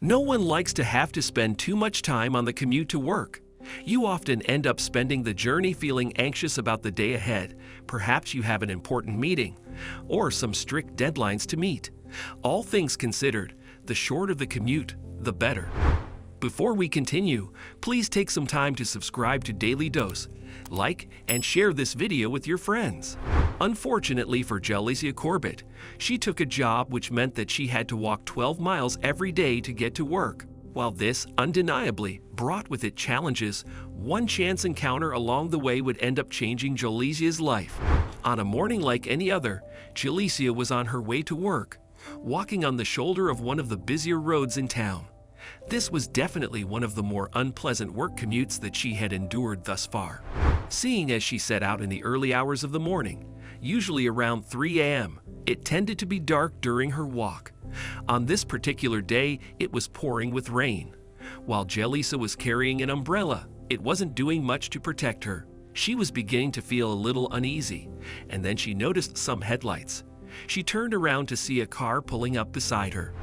No one likes to have to spend too much time on the commute to work. You often end up spending the journey feeling anxious about the day ahead. Perhaps you have an important meeting or some strict deadlines to meet. All things considered, the shorter the commute, the better. Before we continue, please take some time to subscribe to Dailydose, like and share this video with your friends. Unfortunately for Jalicia Corbett, she took a job which meant that she had to walk 12 miles every day to get to work. While this undeniably brought with it challenges, one chance encounter along the way would end up changing Jalicia's life. On a morning like any other, Jalicia was on her way to work, walking on the shoulder of one of the busier roads in town. This was definitely one of the more unpleasant work commutes that she had endured thus far. Seeing as she set out in the early hours of the morning, usually around 3 a.m., it tended to be dark during her walk. On this particular day, it was pouring with rain. While Jalicia was carrying an umbrella, it wasn't doing much to protect her. She was beginning to feel a little uneasy, and then she noticed some headlights. She turned around to see a car pulling up beside her.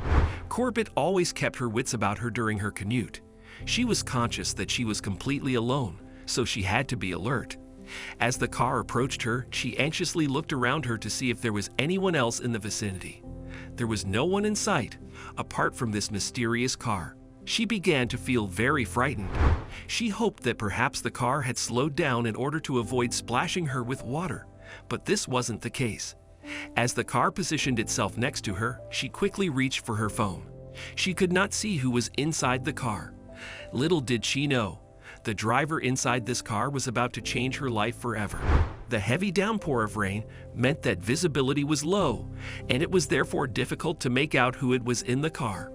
Corbett always kept her wits about her during her commute. She was conscious that she was completely alone, so she had to be alert. As the car approached her, she anxiously looked around her to see if there was anyone else in the vicinity. There was no one in sight, apart from this mysterious car. She began to feel very frightened. She hoped that perhaps the car had slowed down in order to avoid splashing her with water, but this wasn't the case. As the car positioned itself next to her, she quickly reached for her phone. She could not see who was inside the car. Little did she know, the driver inside this car was about to change her life forever. The heavy downpour of rain meant that visibility was low, and it was therefore difficult to make out who it was in the car.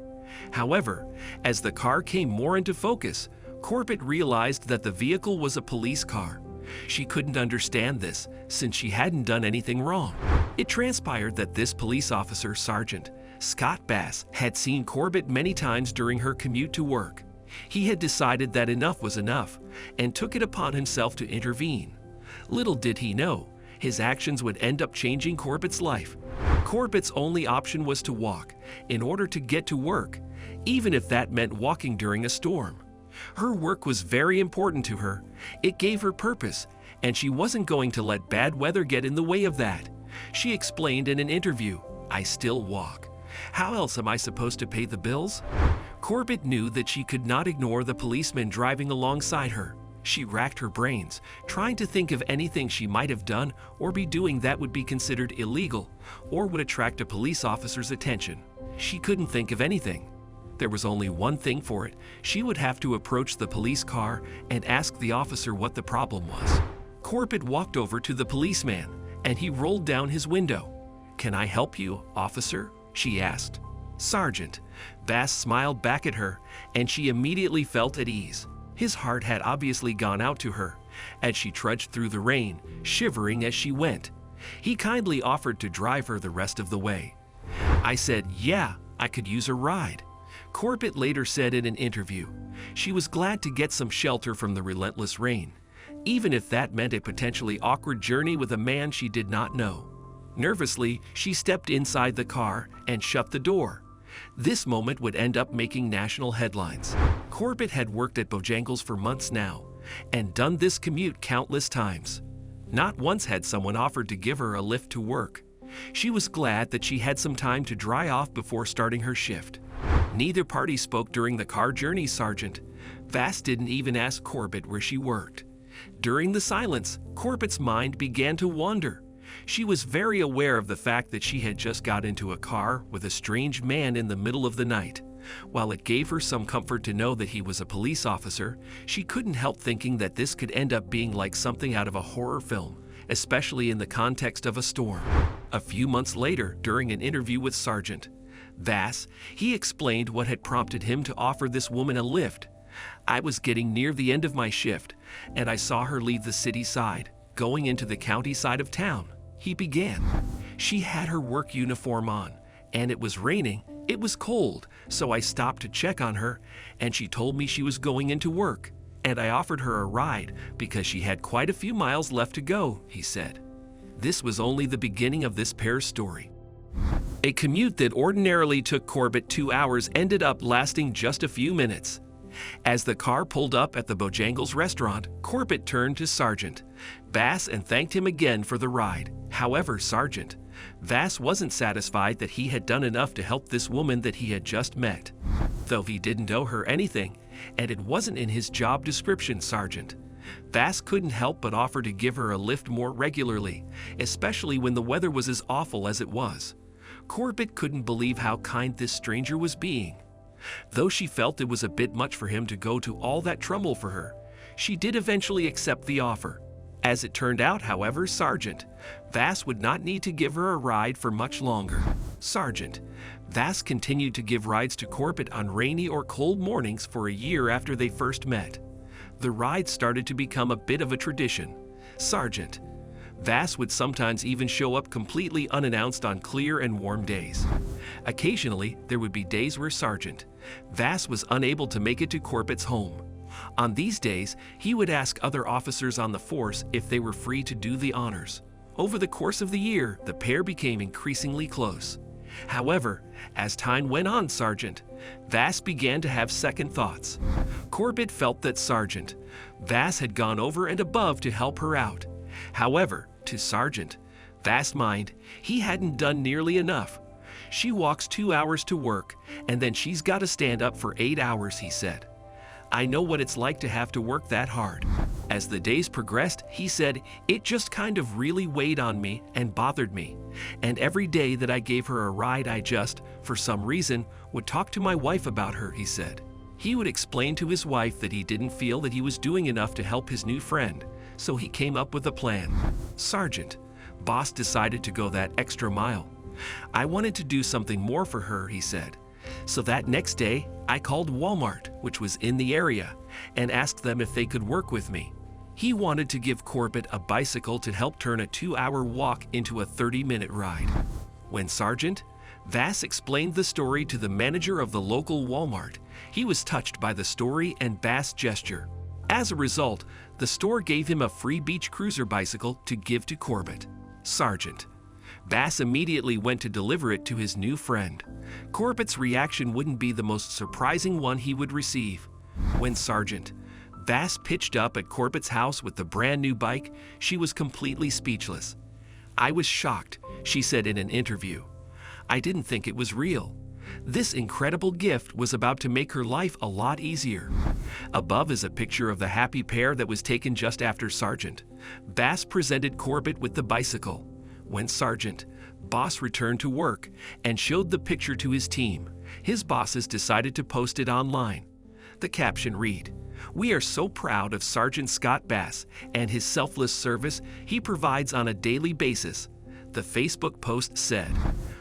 However, as the car came more into focus, Corbett realized that the vehicle was a police car. She couldn't understand this, since she hadn't done anything wrong. It transpired that this police officer, Sergeant Scott Bass, had seen Corbett many times during her commute to work. He had decided that enough was enough, and took it upon himself to intervene. Little did he know, his actions would end up changing Corbett's life. Corbett's only option was to walk, in order to get to work, even if that meant walking during a storm. Her work was very important to her. It gave her purpose, and she wasn't going to let bad weather get in the way of that. She explained in an interview, "I still walk. How else am I supposed to pay the bills?" Corbett knew that she could not ignore the policeman driving alongside her. She racked her brains, trying to think of anything she might have done or be doing that would be considered illegal or would attract a police officer's attention. She couldn't think of anything. There was only one thing for it. She would have to approach the police car and ask the officer what the problem was. Corbett walked over to the policeman, and he rolled down his window. "Can I help you, officer?" she asked. "Sergeant." Bass smiled back at her, and she immediately felt at ease. His heart had obviously gone out to her, as she trudged through the rain, shivering as she went. He kindly offered to drive her the rest of the way. "I said, yeah, I could use a ride." Corbett later said in an interview, she was glad to get some shelter from the relentless rain, even if that meant a potentially awkward journey with a man she did not know. Nervously, she stepped inside the car and shut the door. This moment would end up making national headlines. Corbett had worked at Bojangles for months now, and done this commute countless times. Not once had someone offered to give her a lift to work. She was glad that she had some time to dry off before starting her shift. Neither party spoke during the car journey, Sergeant. Bass didn't even ask Corbett where she worked. During the silence, Corbett's mind began to wander. She was very aware of the fact that she had just got into a car with a strange man in the middle of the night. While it gave her some comfort to know that he was a police officer, she couldn't help thinking that this could end up being like something out of a horror film, especially in the context of a storm. A few months later, during an interview with Sergeant Bass, he explained what had prompted him to offer this woman a lift. "I was getting near the end of my shift, and I saw her leave the city side, going into the county side of town," he began. "She had her work uniform on, and it was raining. It was cold, so I stopped to check on her, and she told me she was going into work, and I offered her a ride because she had quite a few miles left to go," he said. This was only the beginning of this pair's story. A commute that ordinarily took Corbett 2 hours ended up lasting just a few minutes. As the car pulled up at the Bojangles restaurant, Corbett turned to Sergeant Bass and thanked him again for the ride. However, Sergeant Bass wasn't satisfied that he had done enough to help this woman that he had just met. Though he didn't owe her anything, and it wasn't in his job description, Sergeant Bass couldn't help but offer to give her a lift more regularly, especially when the weather was as awful as it was. Corbett couldn't believe how kind this stranger was being. Though she felt it was a bit much for him to go to all that trouble for her, she did eventually accept the offer. As it turned out, however, Sergeant Bass would not need to give her a ride for much longer. Sergeant Bass continued to give rides to Corbett on rainy or cold mornings for a year after they first met. The ride started to become a bit of a tradition. Sergeant Bass would sometimes even show up completely unannounced on clear and warm days. Occasionally, there would be days where Sergeant Bass was unable to make it to Corbett's home. On these days, he would ask other officers on the force if they were free to do the honors. Over the course of the year, the pair became increasingly close. However, as time went on, Sergeant Bass began to have second thoughts. Corbett felt that Sergeant Bass had gone over and above to help her out. However, to Sergeant Bass' mind, he hadn't done nearly enough. She walks 2 hours to work, and then she's got to stand up for 8 hours, he said. I know what it's like to have to work that hard. As the days progressed, he said, it just kind of really weighed on me and bothered me. And every day that I gave her a ride, I just, for some reason, would talk to my wife about her, he said. He would explain to his wife that he didn't feel that he was doing enough to help his new friend, so he came up with a plan. Sergeant Bass decided to go that extra mile. I wanted to do something more for her, he said. So that next day, I called Walmart, which was in the area, and asked them if they could work with me. He wanted to give Corbett a bicycle to help turn a 2-hour walk into a 30-minute ride. When Sergeant Bass explained the story to the manager of the local Walmart, he was touched by the story and Bass' gesture. As a result, the store gave him a free beach cruiser bicycle to give to Corbett. Sergeant Bass immediately went to deliver it to his new friend. Corbett's reaction wouldn't be the most surprising one he would receive. When Sergeant Bass pitched up at Corbett's house with the brand new bike, she was completely speechless. I was shocked, she said in an interview. I didn't think it was real. This incredible gift was about to make her life a lot easier. Above is a picture of the happy pair that was taken just after Sergeant Bass presented Corbett with the bicycle. When Sergeant Bass returned to work and showed the picture to his team, his bosses decided to post it online. The caption read, "We are so proud of Sergeant Scott Bass and his selfless service he provides on a daily basis." The Facebook post said,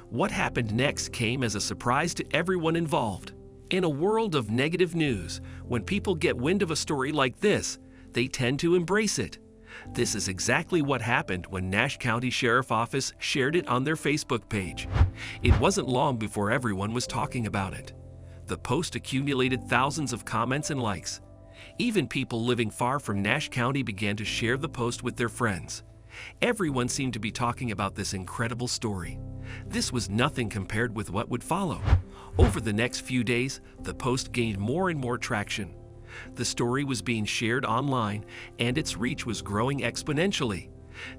"What happened next came as a surprise to everyone involved. In a world of negative news, when people get wind of a story like this, they tend to embrace it. This is exactly what happened when Nash County Sheriff Office shared it on their Facebook page. It wasn't long before everyone was talking about it. The post accumulated thousands of comments and likes. Even people living far from Nash County began to share the post with their friends. Everyone seemed to be talking about this incredible story. This was nothing compared with what would follow. Over the next few days, the post gained more and more traction. The story was being shared online, and its reach was growing exponentially.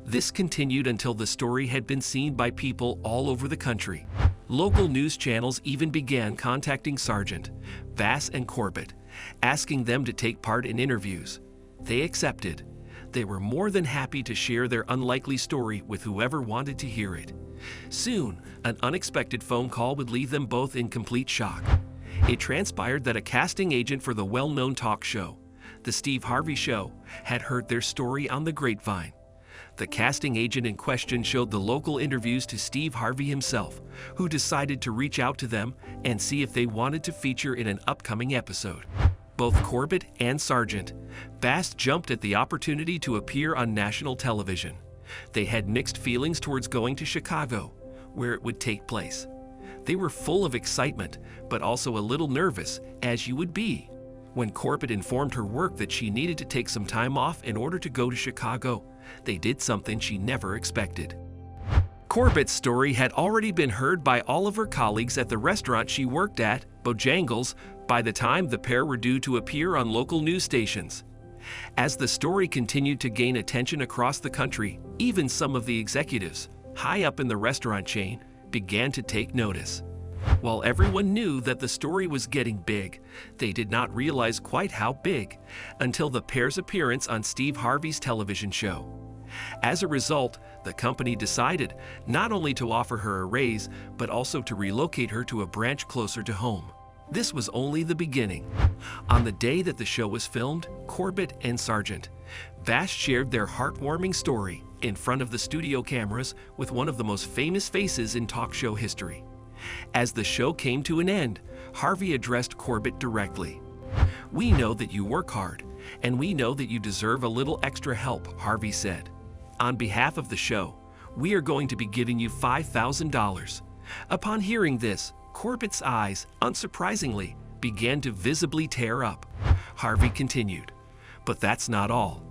This continued until the story had been seen by people all over the country. Local news channels even began contacting Sergeant Bass and Corbett, asking them to take part in interviews. They accepted. They were more than happy to share their unlikely story with whoever wanted to hear it. Soon, an unexpected phone call would leave them both in complete shock. It transpired that a casting agent for the well-known talk show, The Steve Harvey Show, had heard their story on the grapevine. The casting agent in question showed the local interviews to Steve Harvey himself, who decided to reach out to them and see if they wanted to feature in an upcoming episode. Both Corbett and Sergeant Bass jumped at the opportunity to appear on national television. They had mixed feelings towards going to Chicago, where it would take place. They were full of excitement, but also a little nervous, as you would be. When Corbett informed her work that she needed to take some time off in order to go to Chicago, they did something she never expected. Corbett's story had already been heard by all of her colleagues at the restaurant she worked at, Bojangles, by the time the pair were due to appear on local news stations. As the story continued to gain attention across the country, even some of the executives, high up in the restaurant chain, began to take notice. While everyone knew that the story was getting big, they did not realize quite how big until the pair's appearance on Steve Harvey's television show. As a result, the company decided not only to offer her a raise, but also to relocate her to a branch closer to home. This was only the beginning. On the day that the show was filmed, Corbett and Sargent Vass shared their heartwarming story in front of the studio cameras with one of the most famous faces in talk show history. As the show came to an end, Harvey addressed Corbett directly. "We know that you work hard, and we know that you deserve a little extra help," Harvey said. "On behalf of the show, we are going to be giving you $5,000. Upon hearing this, Corbett's eyes, unsurprisingly, began to visibly tear up. Harvey continued, "But that's not all."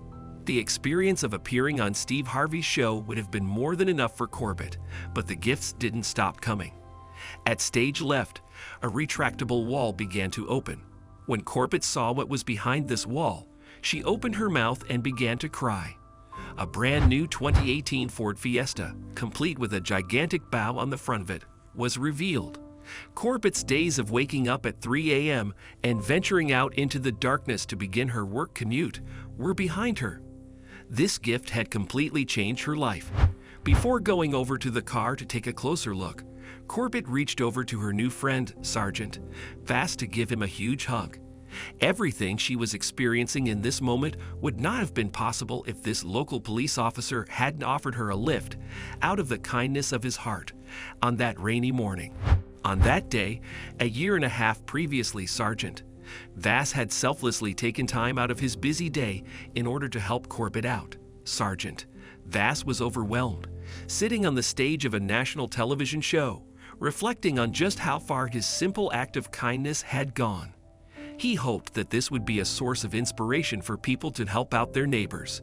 The experience of appearing on Steve Harvey's show would have been more than enough for Corbett, but the gifts didn't stop coming. At stage left, a retractable wall began to open. When Corbett saw what was behind this wall, she opened her mouth and began to cry. A brand new 2018 Ford Fiesta, complete with a gigantic bow on the front of it, was revealed. Corbett's days of waking up at 3 a.m. and venturing out into the darkness to begin her work commute were behind her. This gift had completely changed her life. Before going over to the car to take a closer look, Corbett reached over to her new friend, Sargent Vass, to give him a huge hug. Everything she was experiencing in this moment would not have been possible if this local police officer hadn't offered her a lift out of the kindness of his heart on that rainy morning. On that day, a year and a half previously, Sargent Vass had selflessly taken time out of his busy day in order to help Corbett out. Sargent Vass was overwhelmed, sitting on the stage of a national television show, reflecting on just how far his simple act of kindness had gone. He hoped that this would be a source of inspiration for people to help out their neighbors.